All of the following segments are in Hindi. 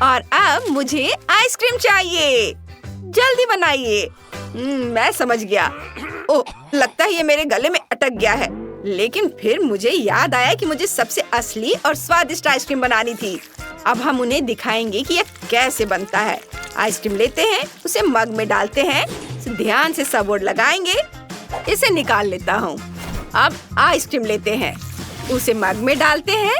और अब मुझे आइसक्रीम चाहिए। जल्दी बनाइए। मैं समझ गया। ओह, लगता है ये मेरे गले में अटक गया है। लेकिन फिर मुझे याद आया कि मुझे सबसे असली और स्वादिष्ट आइसक्रीम बनानी थी। अब हम उन्हें दिखाएंगे कि यह कैसे बनता है। आइसक्रीम लेते हैं, उसे मग में डालते हैं, ध्यान से सबोर्ड लगाएंगे। इसे निकाल लेता हूँ। अब आइसक्रीम लेते हैं, उसे मग में डालते हैं,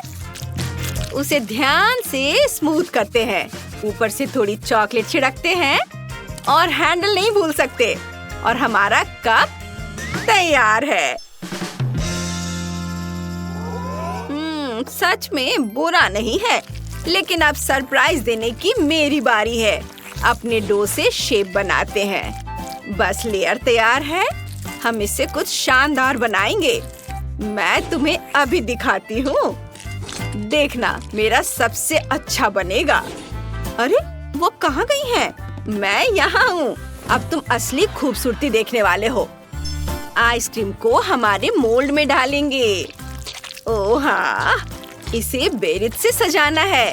उसे ध्यान से स्मूथ करते हैं। ऊपर से थोड़ी चॉकलेट छिड़कते हैं और हैंडल नहीं भूल सकते। और हमारा कप तैयार है। सच में बुरा नहीं है। लेकिन अब सरप्राइज देने की मेरी बारी है। अपने डो से शेप बनाते हैं। बस लेयर तैयार है। हम इससे कुछ शानदार बनाएंगे। मैं तुम्हें अभी दिखाती हूँ। देखना, मेरा सबसे अच्छा बनेगा। अरे, वो कहाँ गई है? मैं यहाँ हूँ। अब तुम असली खूबसूरती देखने वाले हो। आइसक्रीम को हमारे मोल्ड में डालेंगे। ओह हाँ, इसे बेरित से सजाना है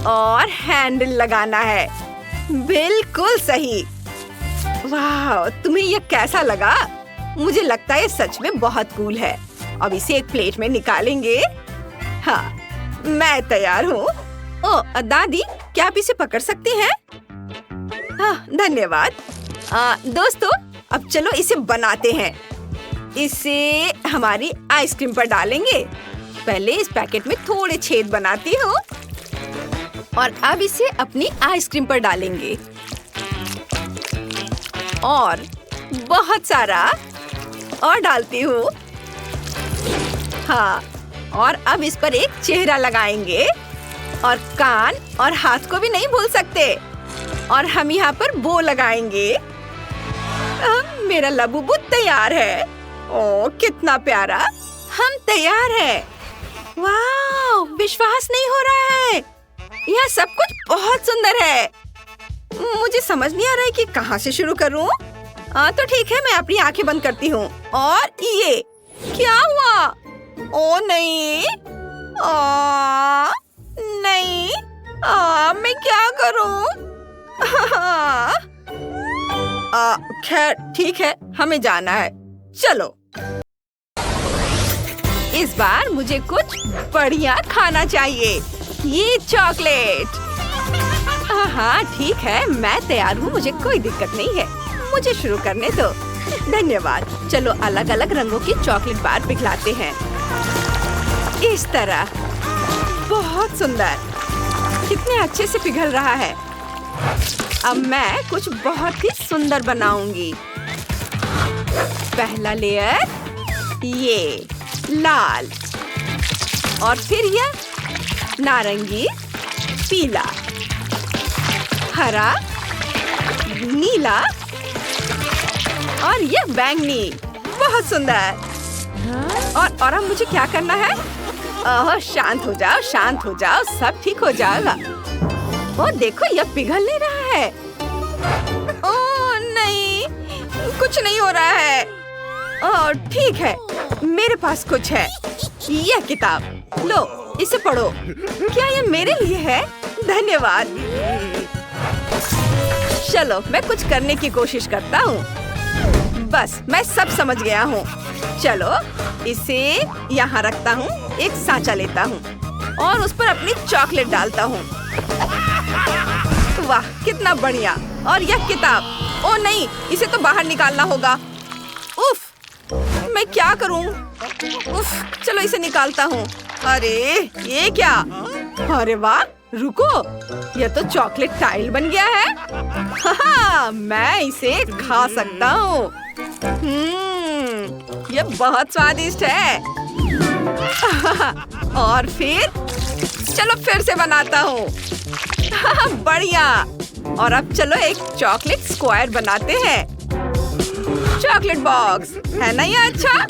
और हैंडल लगाना है। बिल्कुल सही। वाह, तुम्हें यह कैसा लगा? मुझे लगता है सच में बहुत कूल है। अब इसे एक प्लेट में निकालेंगे। हाँ, मैं तैयार हूँ। ओह दादी, क्या आप इसे पकड़ सकती हैं? हाँ, धन्यवाद। दोस्तों, अब चलो इसे बनाते हैं। इसे हमारी आइसक्रीम पर डालेंगे। पहले इस पैकेट में थोड़े छेद बनाती हूँ और अब इसे अपनी आइसक्रीम पर डालेंगे। और बहुत सारा और डालती हूँ। हाँ, और अब इस पर एक चेहरा लगाएंगे और कान और हाथ को भी नहीं भूल सकते। और हम यहाँ पर बो लगाएंगे। मेरा लबूबू तैयार है। ओह, कितना प्यारा। हम तैयार हैं। वाह, विश्वास नहीं हो रहा है। यह सब कुछ बहुत सुंदर है। मुझे समझ नहीं आ रहा है कि कहाँ से शुरू करूँ। तो ठीक है, मैं अपनी आंखें बंद करती हूँ। और ये क्या हुआ? ओह नहीं, नहीं, मैं क्या करूँ? खैर ठीक है, हमें जाना है। चलो, इस बार मुझे कुछ बढ़िया खाना चाहिए। ये चॉकलेट। हाँ ठीक है, मैं तैयार हूँ। मुझे कोई दिक्कत नहीं है। मुझे शुरू करने दो। धन्यवाद। चलो अलग अलग रंगों की चॉकलेट बार पिघलाते हैं। इस तरह। बहुत सुंदर। कितने अच्छे से पिघल रहा है। अब मैं कुछ बहुत ही सुंदर बनाऊंगी। पहला लेयर, ये लाल, और फिर यह नारंगी, पीला, हरा, नीला और यह बैंगनी। बहुत सुंदर। और अब मुझे क्या करना है? शांत हो जाओ, शांत हो जाओ, सब ठीक हो जाएगा। ओह देखो, यह पिघल नहीं रहा है। ओह नहीं, कुछ नहीं हो रहा है। ओह ठीक है, मेरे पास कुछ है। यह किताब लो, इसे पढ़ो। क्या यह मेरे लिए है? धन्यवाद। चलो, मैं कुछ करने की कोशिश करता हूँ। बस, मैं सब समझ गया हूँ। चलो, इसे यहाँ रखता हूँ। एक सांचा लेता हूँ और उस पर अपनी चॉकलेट डालता हूँ। वाह, कितना बढ़िया। और यह किताब। ओह नहीं, इसे तो बाहर निकालना होगा। उफ, मैं क्या करूँ? उफ, चलो इसे निकालता हूँ। अरे ये क्या? अरे वाह, रुको, यह तो चॉकलेट टाइल बन गया है। हाँ, मैं इसे खा सकता हूँ। यह बहुत स्वादिष्ट है। और फिर चलो फिर से बनाता हूँ। बढ़िया। और अब चलो एक चॉकलेट स्क्वायर बनाते हैं। चॉकलेट बॉक्स है ना ये? अच्छा,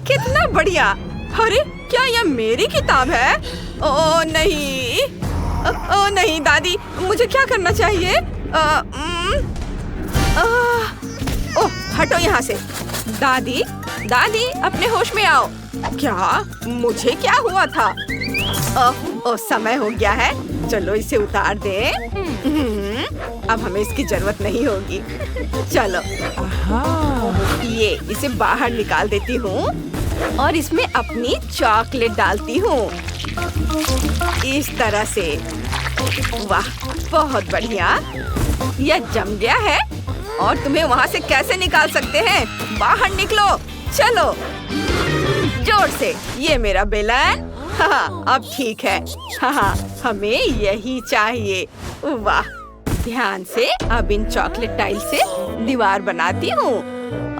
कितना बढ़िया। अरे क्या यह मेरी किताब है? ओह नहीं, ओह नहीं दादी, मुझे क्या करना चाहिए? ओह, हटो यहाँ से। दादी, दादी, अपने होश में आओ। क्या? मुझे क्या हुआ था? ओ समय हो गया है, चलो इसे उतार दे। अब हमें इसकी जरूरत नहीं होगी। चलो ये इसे बाहर निकाल देती हूँ और इसमें अपनी चॉकलेट डालती हूँ इस तरह से। वाह बहुत बढ़िया, यह जम गया है और तुम्हें वहाँ से कैसे निकाल सकते हैं? बाहर निकलो, चलो जोर से। ये मेरा बेलन। हाँ अब ठीक है। हाँ हमें यही चाहिए। वाह, ध्यान से अब इन चॉकलेट टाइल से दीवार बनाती हूँ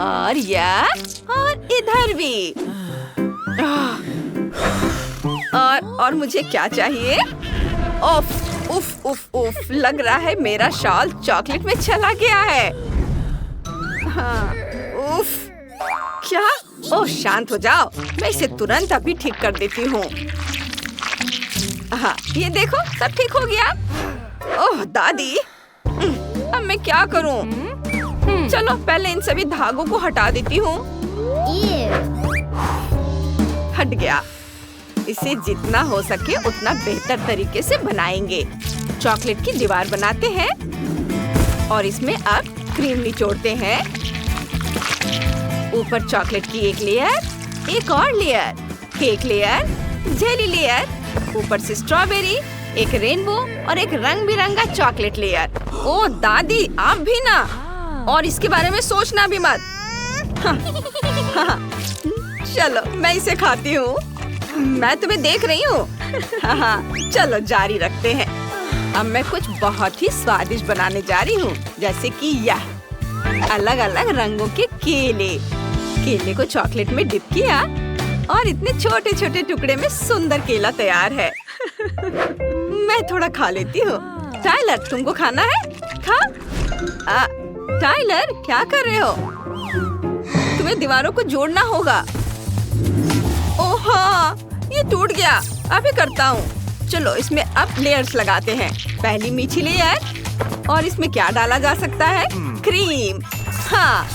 और यह और इधर भी। और मुझे क्या चाहिए? उफ उफ उफ उफ, लग रहा है मेरा शॉल चॉकलेट में चला गया है। हाँ उफ, क्या? ओह शांत हो जाओ, मैं इसे तुरंत अभी ठीक कर देती हूँ। हाँ ये देखो सब ठीक हो गया। ओह दादी, अब मैं क्या करूँ? चलो पहले इन सभी धागों को हटा देती हूँ। हट गया। इसे जितना हो सके उतना बेहतर तरीके से बनाएंगे। चॉकलेट की दीवार बनाते हैं और इसमें अब क्रीम निचोड़ते हैं। ऊपर चॉकलेट की एक लेयर, एक और layer, cake layer, jelly layer, ऊपर से स्ट्रॉबेरी, एक रेनबो और एक रंग बिरंगा चॉकलेट लेयर। ओ दादी आप भी ना, और इसके बारे में सोचना भी मत। हाँ। चलो मैं इसे खाती हूँ, मैं तुम्हें देख रही हूँ। हाँ चलो जारी रखते हैं। अब मैं कुछ बहुत ही स्वादिष्ट बनाने जा रही हूँ, जैसे कि यह अलग अलग रंगों के केले को चॉकलेट में डिप किया और इतने छोटे छोटे टुकड़े में सुंदर केला तैयार है। मैं थोड़ा खा लेती हूँ। टाइलर तुमको खाना है? खा। टाइलर क्या कर रहे हो? तुम्हें दीवारों को जोड़ना होगा। ओह हाँ, ये टूट गया। अभी करता हूँ। चलो इसमें अब लेयर्स लगाते हैं। पहली मीठी लेयर, और इसमें क्या डाला जा सकता है? क्रीम। हाँ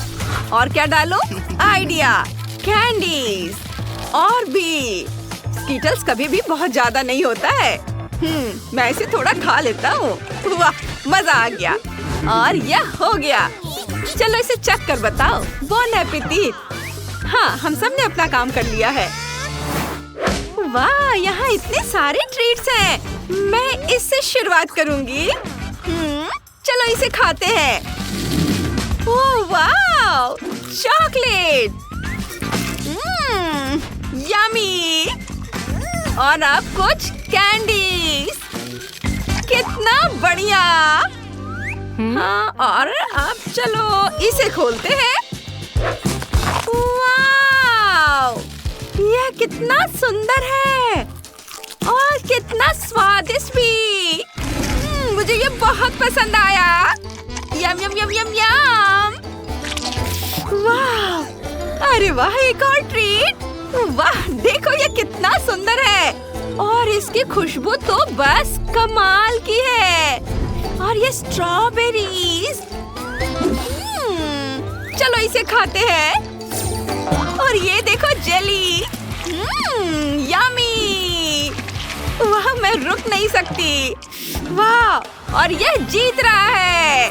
और क्या डालो? आइडिया, कैंडीज और भी। स्कीटल्स कभी भी बहुत ज्यादा नहीं होता है। मैं इसे थोड़ा खा लेता हूँ। वाह मजा आ गया। और यह हो गया। चलो इसे चख कर बताओ। Bone appétit. हाँ हम सब ने अपना काम कर लिया है। वाह यहाँ इतने सारे ट्रीट्स हैं। मैं इससे शुरुआत करूंगी। चलो इसे खाते हैं। ओह वाह चॉकलेट, यम्मी। और अब कुछ कैंडीज। कितना बढ़िया। हाँ और अब चलो इसे खोलते हैं। वाव यह कितना सुंदर है और कितना स्वादिष्ट भी। मुझे ये बहुत पसंद आया। यम यम यम यम यम। वाह अरे वाह एक और ट्रीट। वाह देखो ये कितना सुंदर है और इसकी खुशबू तो बस कमाल की है। और ये स्ट्रॉबेरीज। चलो इसे खाते हैं। और ये देखो जेली। यम्मी। वाह मैं रुक नहीं सकती। वाह और यह जीत रहा है।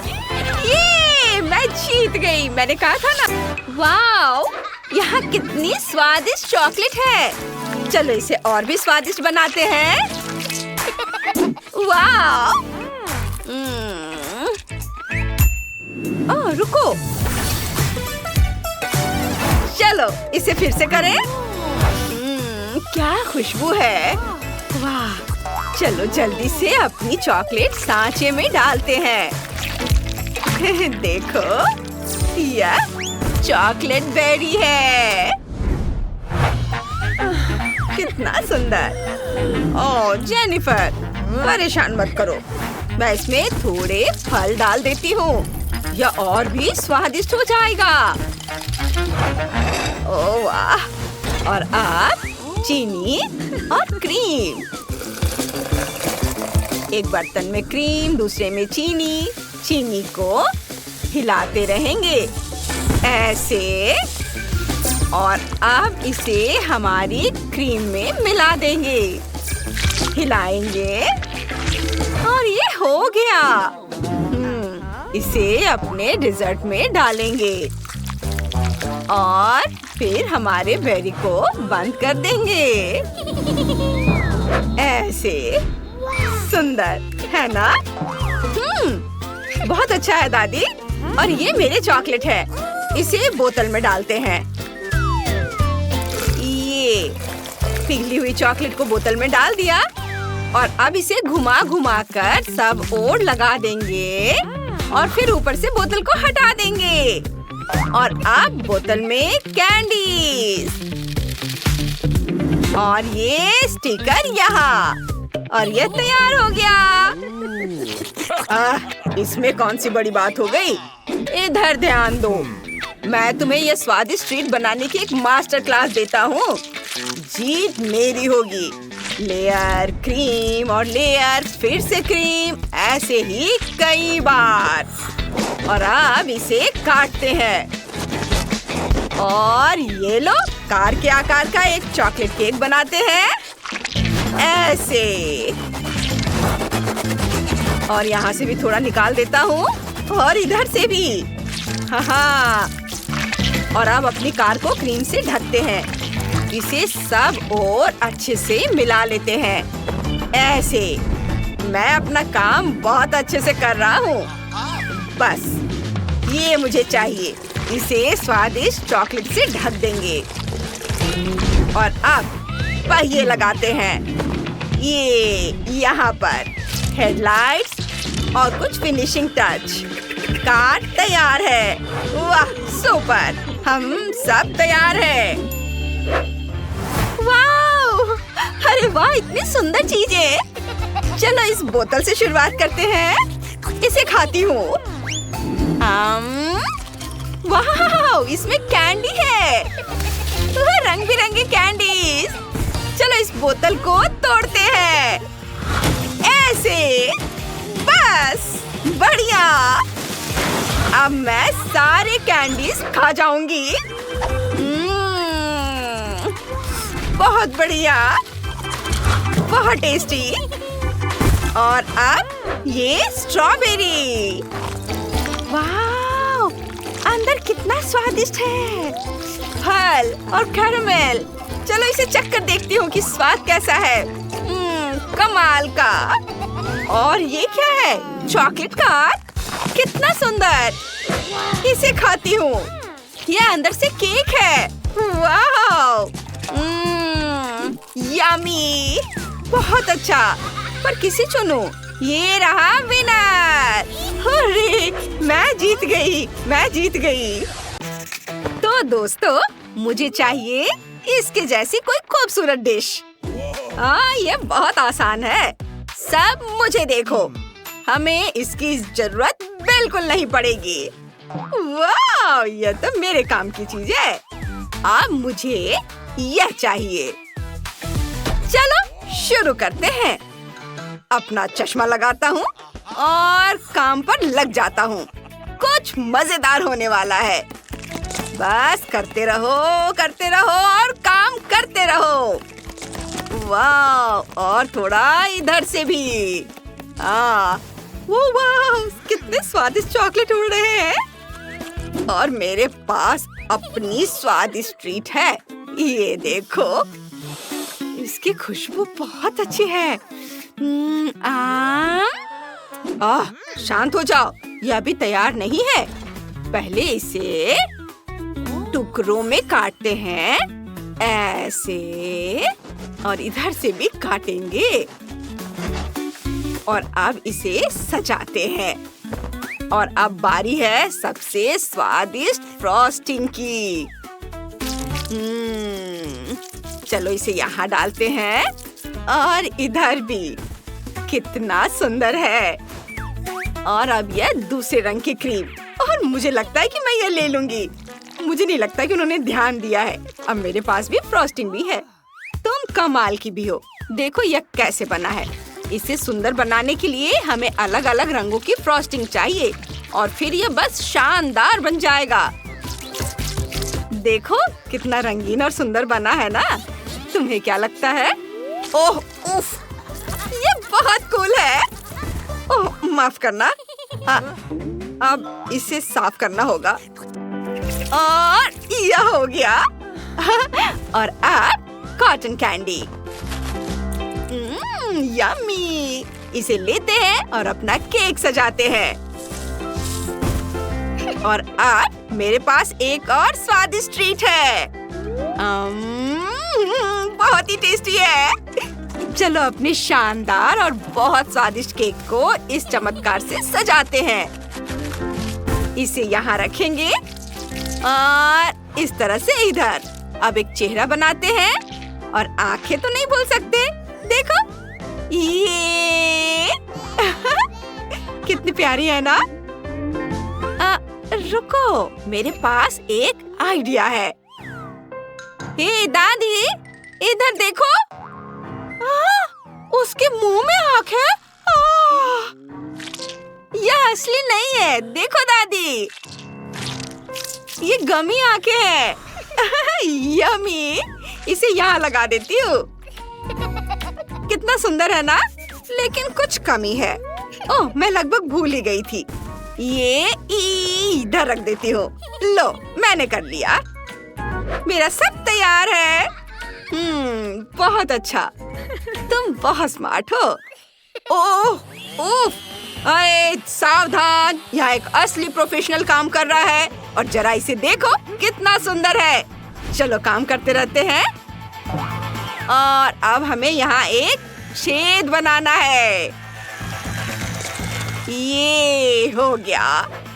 ये मैं जीत गई। मैंने कहा था ना। वाह यहाँ कितनी स्वादिष्ट चॉकलेट है। चलो इसे और भी स्वादिष्ट बनाते हैं। वाह ओह रुको, चलो इसे फिर से करें। क्या खुशबू है। वाह चलो जल्दी से अपनी चॉकलेट सांचे में डालते हैं। देखो यह चॉकलेट बेरी है। कितना सुंदर। ओह जेनिफर परेशान मत करो, मैं इसमें थोड़े फल डाल देती हूँ। यह और भी स्वादिष्ट हो जाएगा। ओह वाह। और अब चीनी और क्रीम। एक बर्तन में क्रीम, दूसरे में चीनी। चीनी को हिलाते रहेंगे ऐसे। और अब इसे हमारी क्रीम में मिला देंगे। हिलाएंगे और ये हो गया। इसे अपने डेजर्ट में डालेंगे और फिर हमारे बेरी को बंद कर देंगे। ऐसे सुंदर है ना? बहुत अच्छा है दादी। और ये मेरे चॉकलेट है। इसे बोतल में डालते हैं। ये पिघली हुई चॉकलेट को बोतल में डाल दिया और अब इसे घुमा घुमा कर सब ओर लगा देंगे और फिर ऊपर से बोतल को हटा देंगे। और अब बोतल में कैंडीज और ये स्टिकर यहाँ और ये तैयार हो गया। इसमें कौन सी बड़ी बात हो गई? इधर ध्यान दो। मैं तुम्हें ये स्वादिष्ट ट्रीट बनाने की एक मास्टर क्लास देता हूँ। जीत मेरी होगी। लेयर क्रीम और लेयर फिर से क्रीम, ऐसे ही कई बार। और अब इसे काटते हैं और ये लो कार के आकार का एक चॉकलेट केक बनाते हैं। ऐसे और यहाँ से भी थोड़ा निकाल देता हूँ और इधर से भी। हाँ। और अब अपनी कार को क्रीम से ढकते हैं। इसे सब और अच्छे से मिला लेते हैं। ऐसे मैं अपना काम बहुत अच्छे से कर रहा हूँ। बस ये मुझे चाहिए। इसे स्वादिष्ट चॉकलेट से ढक देंगे और अब पहिए लगाते हैं। ये यहाँ पर हेडलाइट्स और कुछ फिनिशिंग टच। कार तैयार है। वाह सुपर, हम सब तैयार हैं। वाह, अरे वाह, इतनी सुंदर चीजें। चलो इस बोतल से शुरुआत करते हैं। इसे खाती हूँ। वाह, इसमें कैंडी है। रंग बिरंगे कैंडीज। चलो इस बोतल को तोड़ते हैं। ऐसे बस बढ़िया। अब मैं सारे कैंडीज खा जाऊंगी। बहुत बढ़िया, बहुत टेस्टी। और अब ये स्ट्रॉबेरी। वाह, अंदर कितना स्वादिष्ट है। फल और कैरमेल। चलो इसे चख कर देखती हूँ कि स्वाद कैसा है। कमाल का। और ये क्या है? Chocolate car. कितना सुंदर। इसे खाती हूँ। ये अंदर से केक है। वाह, यम्मी। बहुत अच्छा। पर किसे चुनूं? ये रहा विनर। अरे मैं जीत गई। तो दोस्तों, मुझे चाहिए इसके जैसी कोई खूबसूरत डिश। ये बहुत आसान है। सब मुझे देखो। हमें इसकी जरूरत बिल्कुल नहीं पड़ेगी। वाह, ये तो मेरे काम की चीज है। अब मुझे यह चाहिए। चलो शुरू करते हैं। अपना चश्मा लगाता हूँ और काम पर लग जाता हूँ। कुछ मजेदार होने वाला है। बस करते रहो और काम करते रहो। वाह, और थोड़ा इधर से भी। वाह, कितने स्वादिष्ट चॉकलेट उड़ रहे हैं। और मेरे पास अपनी स्वादिष्ट ट्रीट है। ये देखो, इसकी खुशबू बहुत अच्छी है। शांत हो जाओ, यह अभी तैयार नहीं है। पहले इसे टुकड़ों में काटते हैं। ऐसे और इधर से भी काटेंगे और अब इसे सजाते हैं। और अब बारी है सबसे स्वादिष्ट फ्रॉस्टिंग की। चलो इसे यहाँ डालते हैं और इधर भी। कितना सुंदर है। और अब यह दूसरे रंग की क्रीम। और मुझे लगता है कि मैं यह ले लूंगी। मुझे नहीं लगता कि उन्होंने ध्यान दिया है। अब मेरे पास भी फ्रॉस्टिंग भी है। तुम कमाल की भी हो। देखो यह कैसे बना है। इसे सुंदर बनाने के लिए हमें अलग अलग रंगों की फ्रॉस्टिंग चाहिए और फिर यह बस शानदार बन जाएगा। देखो कितना रंगीन और सुंदर बना है ना? तुम्हें क्या लगता है? ओह उफ, बहुत कूल है। ओह, माफ करना। हाँ, अब इसे साफ करना होगा। और यह हो गया। और अब कॉटन कैंडी। यम्मी। इसे लेते हैं और अपना केक सजाते हैं। और अब मेरे पास एक और स्वादिष्ट ट्रीट है। बहुत ही टेस्टी है। चलो अपने शानदार और बहुत स्वादिष्ट केक को इस चमत्कार से सजाते हैं। इसे यहाँ रखेंगे और इस तरह से इधर। अब एक चेहरा बनाते हैं और आंखें तो नहीं भूल सकते। देखो ये कितनी प्यारी है ना। रुको, मेरे पास एक आइडिया है। हे दादी, इधर देखो। उसके मुंह में आँख है। यह असली नहीं है। देखो दादी, ये गमी आँखें हैं। यम्मी। इसे यहाँ लगा देती हूँ। कितना सुंदर है ना, लेकिन कुछ कमी है। ओह, मैं लगभग भूल ही गई थी। ये इधर रख देती हूँ। लो, मैंने कर लिया। मेरा सब तैयार है। बहुत अच्छा। तुम बहुत स्मार्ट हो। ओह, ओह, अरे सावधान, यहाँ एक असली प्रोफेशनल काम कर रहा है। और जरा इसे देखो, कितना सुंदर है। चलो काम करते रहते हैं। और अब हमें यहाँ एक छेद बनाना है। ये हो गया।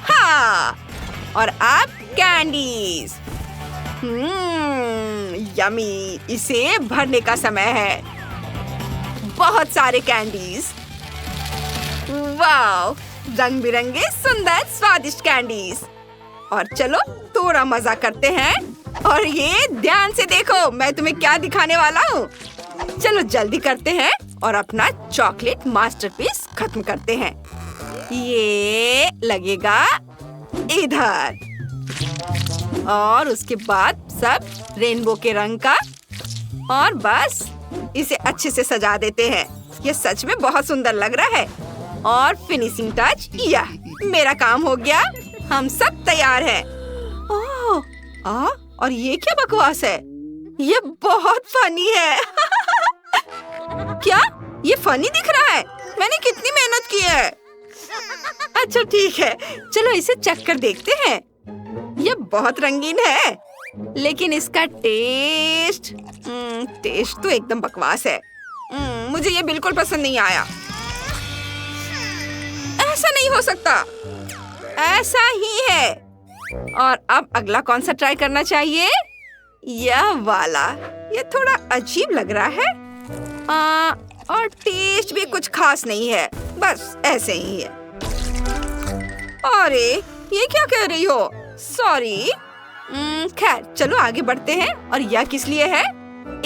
हाँ, और अब कैंडीज। यमी। इसे भरने का समय है। बहुत सारे कैंडीज। वाव, रंग बिरंगे सुंदर स्वादिष्ट कैंडीज। और चलो थोड़ा मजा करते हैं। और ये ध्यान से देखो, मैं तुम्हें क्या दिखाने वाला हूँ। चलो जल्दी करते हैं और अपना चॉकलेट मास्टरपीस खत्म करते हैं। ये लगेगा इधर। और उसके बाद सब रेनबो के रंग का। और बस इसे अच्छे से सजा देते हैं। ये सच में बहुत सुंदर लग रहा है। और फिनिशिंग टच, यह मेरा काम हो गया। हम सब तैयार हैं। ओह, और ये क्या बकवास है? ये बहुत फनी है। क्या ये फनी दिख रहा है? मैंने कितनी मेहनत की है। अच्छा ठीक है, चलो इसे चख कर देखते हैं। ये बहुत रंगीन है, लेकिन इसका टेस्ट तो एकदम बकवास है। मुझे ये बिल्कुल पसंद नहीं आया। ऐसा नहीं हो सकता। ऐसा ही है। और अब अगला कौन सा ट्राई करना चाहिए? यह वाला। ये थोड़ा अजीब लग रहा है। और टेस्ट भी कुछ खास नहीं है, बस ऐसे ही है। अरे ये क्या कह रही हो? सॉरी। खैर चलो आगे बढ़ते हैं। और यह किस लिए है?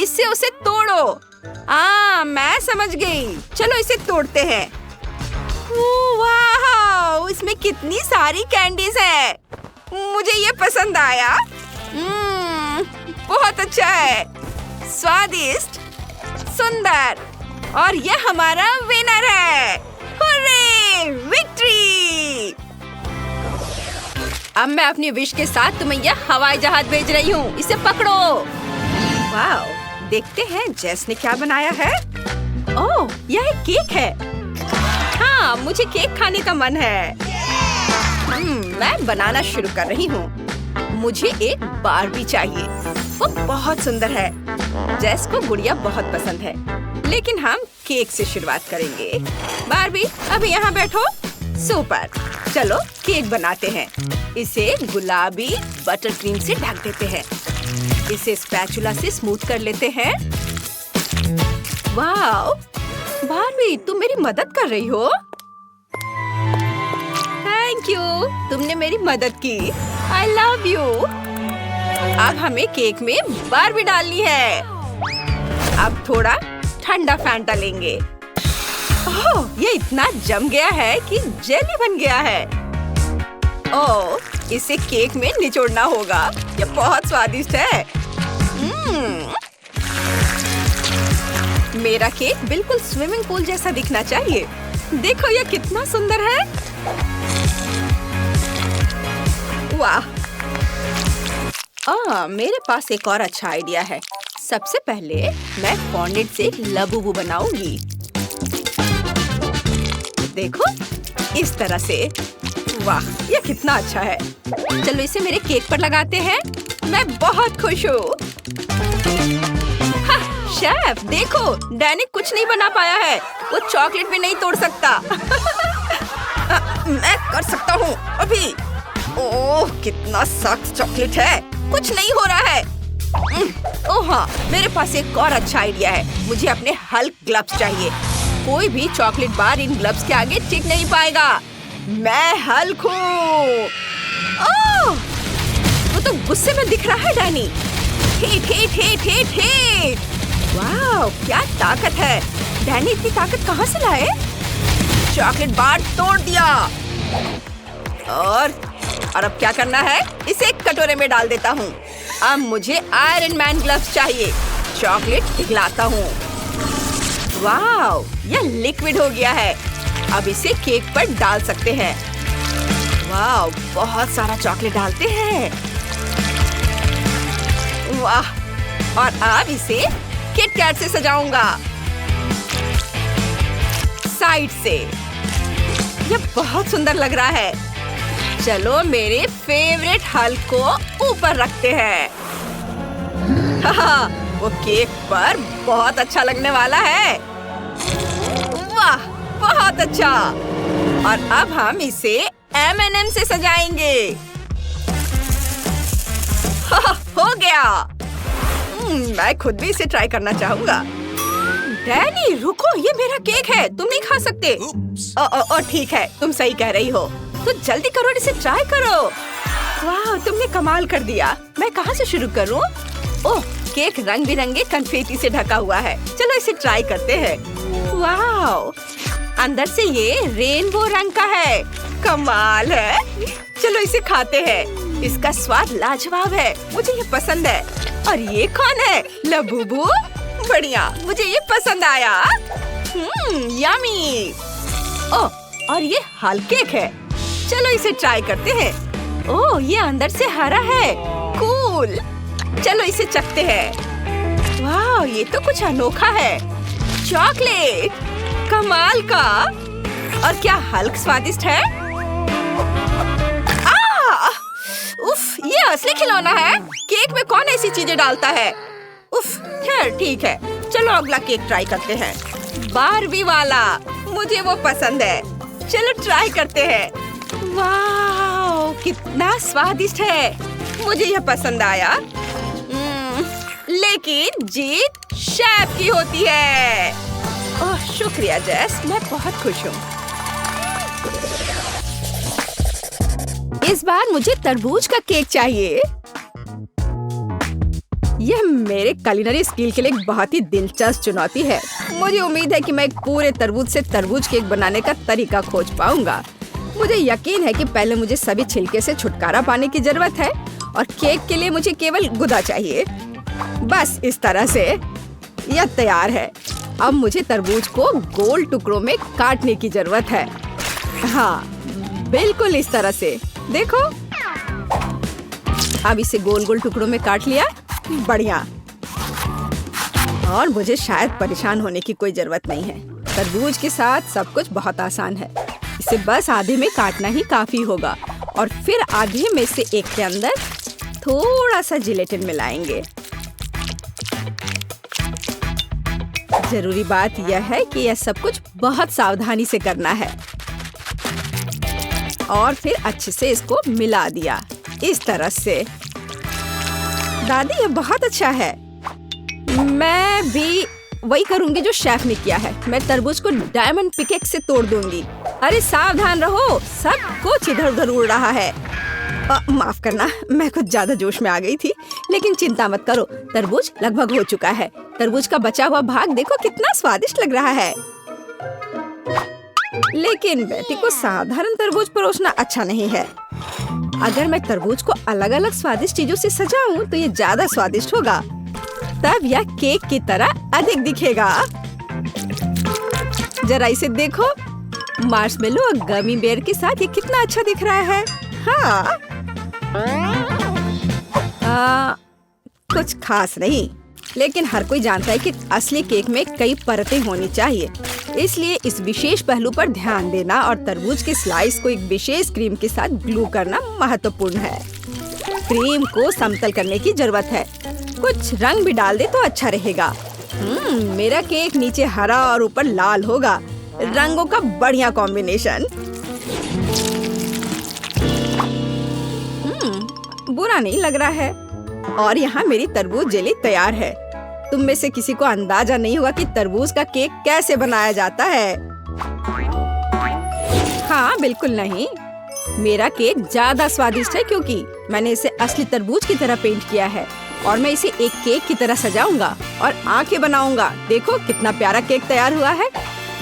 इससे उसे तोड़ो। मैं समझ गई। चलो इसे तोड़ते हैं। वाह, इसमें कितनी सारी कैंडीज है। मुझे ये पसंद आया। बहुत अच्छा है, स्वादिष्ट, सुंदर। और ये हमारा विनर है। Hurray, victory! अब मैं अपनी विश के साथ तुम्हें यह हवाई जहाज भेज रही हूँ। इसे पकड़ो। वाह, देखते हैं जेस ने क्या बनाया है। ओह, यह एक केक है। हाँ, मुझे केक खाने का मन है। मैं बनाना शुरू कर रही हूँ। मुझे एक बारबी चाहिए। वो बहुत सुंदर है। जेस को गुड़िया बहुत पसंद है, लेकिन हम केक से शुरुआत करेंगे। बारबी, अभी यहाँ बैठो। सुपर। चलो केक बनाते हैं। इसे गुलाबी बटर क्रीम से ढक देते हैं। इसे स्पैचुला से स्मूथ कर लेते हैं। वाह, बारबी तुम मेरी मदद कर रही हो। थैंक यू, तुमने मेरी मदद की। I love you. अब हमें केक में बारबी डालनी है। अब थोड़ा ठंडा फैंटा लेंगे। ओह, ये इतना जम गया है कि जेली बन गया है। ओह, इसे केक में निचोड़ना होगा। ये बहुत स्वादिष्ट है। मेरा केक बिल्कुल स्विमिंग पूल जैसा दिखना चाहिए। देखो ये कितना सुंदर है। वाह! मेरे पास एक और अच्छा आइडिया है। सबसे पहले मैं फॉन्डेंट से लबूबू बनाऊंगी। देखो, इस तरह से। वाह, ये कितना अच्छा है। चलो इसे मेरे केक पर लगाते हैं। मैं बहुत खुश हूँ। शेफ देखो, डैनी कुछ नहीं बना पाया है। वो चॉकलेट भी नहीं तोड़ सकता। मैं कर सकता हूँ अभी। ओह, कितना सख्त चॉकलेट है। कुछ नहीं हो रहा है। ओह हाँ, मेरे पास एक और अच्छा आइडिया है। मुझे अपने हल्क ग्लव्स चाहिए। कोई भी चॉकलेट बार इन ग्लव्स के आगे टिक नहीं पाएगा। मैं हल्क हूँ। ओह, वो तो गुस्से में दिख रहा है Danny. Hit hit hit hit hit. वाह, क्या ताकत है। डैनी इतनी ताकत कहाँ से लाए? चॉकलेट बार तोड़ दिया। और अब क्या करना है? इसे एक कटोरे में डाल देता हूँ। अब मुझे आयरन मैन ग्लव्स चाहिए। चॉकलेट पिघलाता हूँ। वाह, यह लिक्विड हो गया है। अब इसे केक पर डाल सकते हैं। वाह, बहुत सारा चॉकलेट डालते हैं। वाह, और अब इसे किट कैट से सजाऊंगा। साइड से। यह बहुत सुंदर लग रहा है। चलो मेरे फेवरेट हल्क को ऊपर रखते हैं। वो केक पर बहुत अच्छा लगने वाला है। वाह, बहुत अच्छा। और अब हम इसे M&M से सजाएंगे। हो गया। मैं खुद भी इसे ट्राई करना चाहूंगा। डैनी रुको, ये मेरा केक है। तुम नहीं खा सकते। ठीक है, तुम सही कह रही हो। तो जल्दी करो, इसे ट्राई करो। वाह, तुमने कमाल कर दिया। मैं कहाँ से शुरू करूँ? ओह, केक रंग बिरंगे कन्फेटी से ढका हुआ है। चलो इसे ट्राई करते हैं। वाह, अंदर से ये रेनबो रंग का है। कमाल है। चलो इसे खाते हैं। इसका स्वाद लाजवाब है। मुझे ये पसंद है। और ये कौन है? लबूबू। बढ़िया, मुझे ये पसंद आया। यम्मी। ओह, और ये हल्क केक है। चलो इसे ट्राई करते हैं। ओह, ये अंदर से हरा है। कूल। चलो इसे चखते हैं। वाह, ये तो कुछ अनोखा है। चॉकलेट, कमाल का। और क्या हल्क स्वादिष्ट है? उफ, ये असली खिलौना है। केक में कौन ऐसी चीजें डालता है? उफ, खैर ठीक है। चलो अगला केक ट्राई करते हैं। बारबी वाला। मुझे वो पसंद है। चलो ट्राई करते हैं। वाह, कितना स्वादिष्ट है। मुझे यह पसंद आया। लेकिन जीत शेफ की होती है। ओह, शुक्रिया जेस, मैं बहुत खुश हूँ। इस बार मुझे तरबूज का केक चाहिए। यह मेरे कुलिनरी स्किल के लिए एक बहुत ही दिलचस्प चुनौती है। मुझे उम्मीद है कि मैं एक पूरे तरबूज से तरबूज केक बनाने का तरीका खोज पाऊंगा। मुझे यकीन है कि पहले मुझे सभी छिलके से छुटकारा पाने की जरूरत है और केक के लिए मुझे केवल गुदा चाहिए। बस इस तरह से यह तैयार है। अब मुझे तरबूज को गोल टुकड़ों में काटने की जरूरत है। हाँ, बिल्कुल इस तरह से। देखो, अब इसे गोल गोल टुकड़ों में काट लिया। बढ़िया। और मुझे शायद परेशान होने की कोई जरूरत नहीं है। तरबूज के साथ सब कुछ बहुत आसान है। इसे बस आधे में काटना ही काफी होगा और फिर आधे में से एक के अंदर थोड़ा सा जिलेटिन मिलाएंगे। जरूरी बात यह है कि यह सब कुछ बहुत सावधानी से करना है। और फिर अच्छे से इसको मिला दिया इस तरह से। दादी, ये बहुत अच्छा है। मैं भी वही करूंगी जो शेफ ने किया है। मैं तरबूज को डायमंड पिकेक्स से तोड़ दूंगी। अरे सावधान रहो, सब कुछ इधर उधर उड़ रहा है। माफ करना, मैं कुछ ज्यादा जोश में आ गई थी। लेकिन चिंता मत करो, तरबूज लगभग हो चुका है। तरबूज का बचा हुआ भाग देखो कितना स्वादिष्ट लग रहा है। लेकिन बेटी को साधारण तरबूज परोसना अच्छा नहीं है। अगर मैं तरबूज को अलग अलग स्वादिष्ट चीजों से सजाऊं तो ये ज्यादा स्वादिष्ट होगा। तब यह केक की तरह अधिक दिखेगा। जरा इसे देखो, मार्शमेलो और गमी बेयर के साथ ये कितना अच्छा दिख रहा है। हाँ, कुछ खास नहीं, लेकिन हर कोई जानता है कि असली केक में कई परतें होनी चाहिए, इसलिए इस विशेष पहलू पर ध्यान देना और तरबूज के स्लाइस को एक विशेष क्रीम के साथ ग्लू करना महत्वपूर्ण है। क्रीम को समतल करने की जरूरत है। कुछ रंग भी डाल दे तो अच्छा रहेगा। मेरा केक नीचे हरा और ऊपर लाल होगा। रंगों का बढ़िया कॉम्बिनेशन। बुरा नहीं लग रहा है। और यहाँ मेरी तरबूज जेली तैयार है। तुम में से किसी को अंदाजा नहीं होगा कि तरबूज का केक कैसे बनाया जाता है। हाँ, बिल्कुल नहीं। मेरा केक ज्यादा स्वादिष्ट है क्योंकि मैंने इसे असली तरबूज की तरह पेंट किया है और मैं इसे एक केक की तरह सजाऊंगा और आंखें बनाऊंगा। देखो कितना प्यारा केक तैयार हुआ है।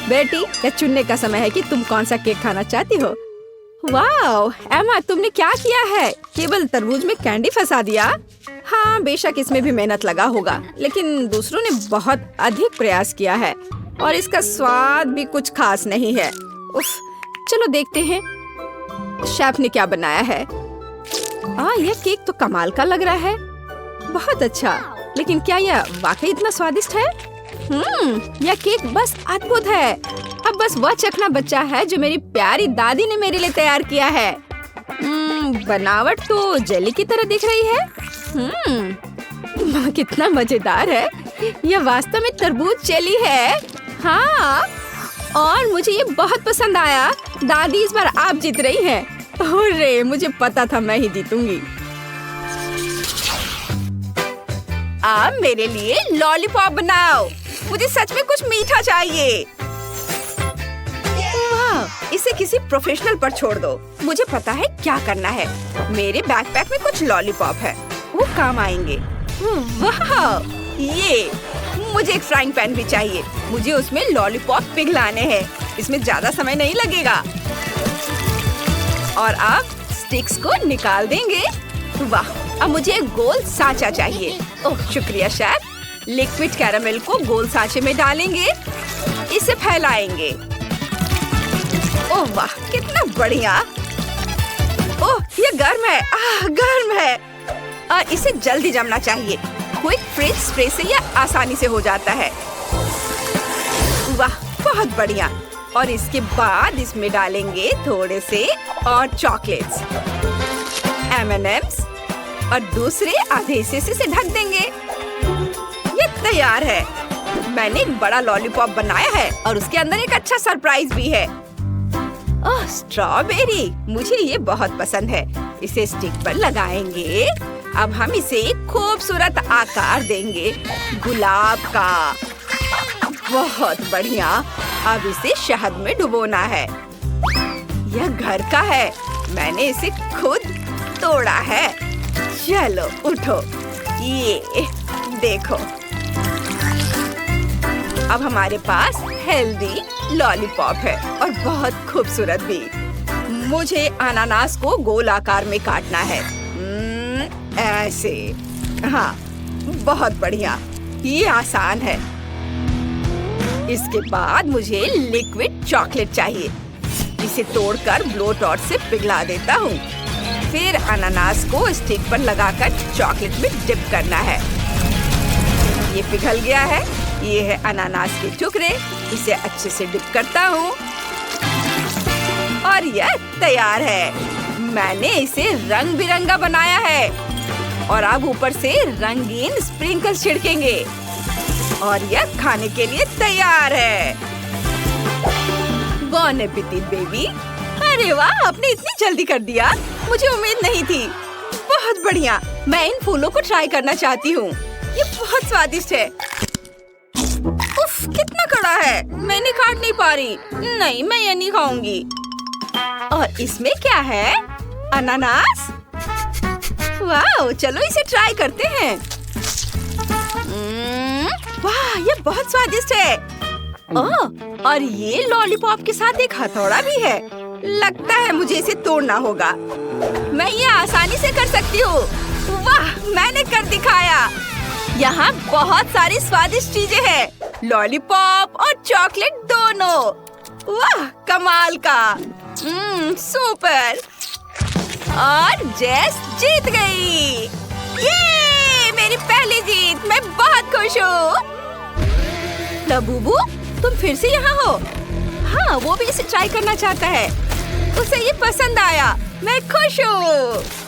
बेटी, यह चुनने का समय है कि तुम कौन सा केक खाना चाहती हो। वाह एमा, तुमने क्या किया है? केवल तरबूज में कैंडी फंसा दिया। हाँ, बेशक इसमें भी मेहनत लगा होगा, लेकिन दूसरों ने बहुत अधिक प्रयास किया है और इसका स्वाद भी कुछ खास नहीं है। उफ, चलो देखते हैं शेफ ने क्या बनाया है। यह केक तो कमाल का लग रहा है। बहुत अच्छा, लेकिन क्या यह वाकई इतना स्वादिष्ट है? यह केक बस अद्भुत है। अब बस वह चखना बचा है जो मेरी प्यारी दादी ने मेरे लिए तैयार किया है। बनावट तो जेली की तरह दिख रही है। कितना मजेदार है। यह वास्तव में तरबूज जेली है। हाँ, और मुझे ये बहुत पसंद आया। दादी, इस बार आप जीत रही हैं। अरे, मुझे पता था मैं ही जीतूंगी। आप मेरे लिए लॉलीपॉप बनाओ। मुझे सच में कुछ मीठा चाहिए। वाह, इसे किसी प्रोफेशनल पर छोड़ दो। मुझे पता है क्या करना है। मेरे बैकपैक में कुछ लॉलीपॉप है, वो काम आएंगे। वाह, ये मुझे एक फ्राइंग पैन भी चाहिए। मुझे उसमें लॉलीपॉप पिघलाने हैं। इसमें ज्यादा समय नहीं लगेगा। और अब स्टिक्स को निकाल देंगे। वाह, अब मुझे एक गोल सांचा चाहिए। ओह, शुक्रिया शेफ। लिक्विड कैरामेल को गोल सांचे में डालेंगे। इसे फैलाएंगे। ओह वाह, कितना बढ़िया। ओह, ये गर्म है। गर्म है। इसे जल्दी जमना चाहिए। क्विक फ्रिज स्प्रे से यह आसानी से हो जाता है। वाह, बहुत बढ़िया। और इसके बाद इसमें डालेंगे थोड़े से और चॉकलेट्स, M&Ms और दूसरे आधे हिस्से से इसे ढक देंगे। ये तैयार है। मैंने एक बड़ा लॉलीपॉप बनाया है और उसके अंदर एक अच्छा सरप्राइज भी है। ओह, स्ट्रॉबेरी, मुझे ये बहुत पसंद है। इसे स्टिक पर लगाएंगे। अब हम इसे एक खूबसूरत आकार देंगे, गुलाब का। बहुत बढ़िया। अब इसे शहद में डुबोना है। यह घर का है। मैंने इसे खुद तोड़ा है। चलो उठो, ये देखो। अब हमारे पास हेल्दी लॉलीपॉप है और बहुत खूबसूरत भी। मुझे अनानास को गोल आकार में काटना है। ऐसे। हाँ, बहुत बढ़िया। ये आसान है। इसके बाद मुझे लिक्विड चॉकलेट चाहिए। इसे तोड़कर ब्लो टॉर्च से पिघला देता हूँ। फिर अनानास को स्टिक पर लगाकर चॉकलेट में डिप करना है। ये पिघल गया है। ये है अनानास के टुकड़े। इसे अच्छे से डिप करता हूँ और यह तैयार है। मैंने इसे रंग बिरंगा बनाया है और अब ऊपर से रंगीन स्प्रिंकल्स छिड़केंगे और यह खाने के लिए तैयार है। बॉन एपेटिट बेबी। अरे वाह, आपने इतनी जल्दी कर दिया। मुझे उम्मीद नहीं थी। बहुत बढ़िया। मैं इन फूलों को ट्राई करना चाहती हूँ। ये बहुत स्वादिष्ट है। उफ, कितना कड़ा है। मैं नहीं काट नहीं पा रही। नहीं, मैं ये नहीं खाऊंगी। और इसमें क्या है? अनानास। वाह, चलो इसे ट्राई करते हैं। वाह, ये बहुत स्वादिष्ट है। ओह, और ये लॉलीपॉप के साथ एक हथौड़ा भी है। लगता है मुझे इसे तोड़ना होगा। मैं ये आसानी से कर सकती हूँ। वाह, मैंने कर दिखाया। यहाँ बहुत सारी स्वादिष्ट चीजें हैं। लॉलीपॉप और चॉकलेट दोनों। वाह, कमाल का। सुपर। और जेस जीत गई। ये मेरी पहली जीत। मैं बहुत खुश हूँ। लबूबू, तुम फिर से यहाँ हो? हाँ, वो भी इसे ट्राई करना चाहता है। उसे ये पसंद आया। मैं खुश हूँ।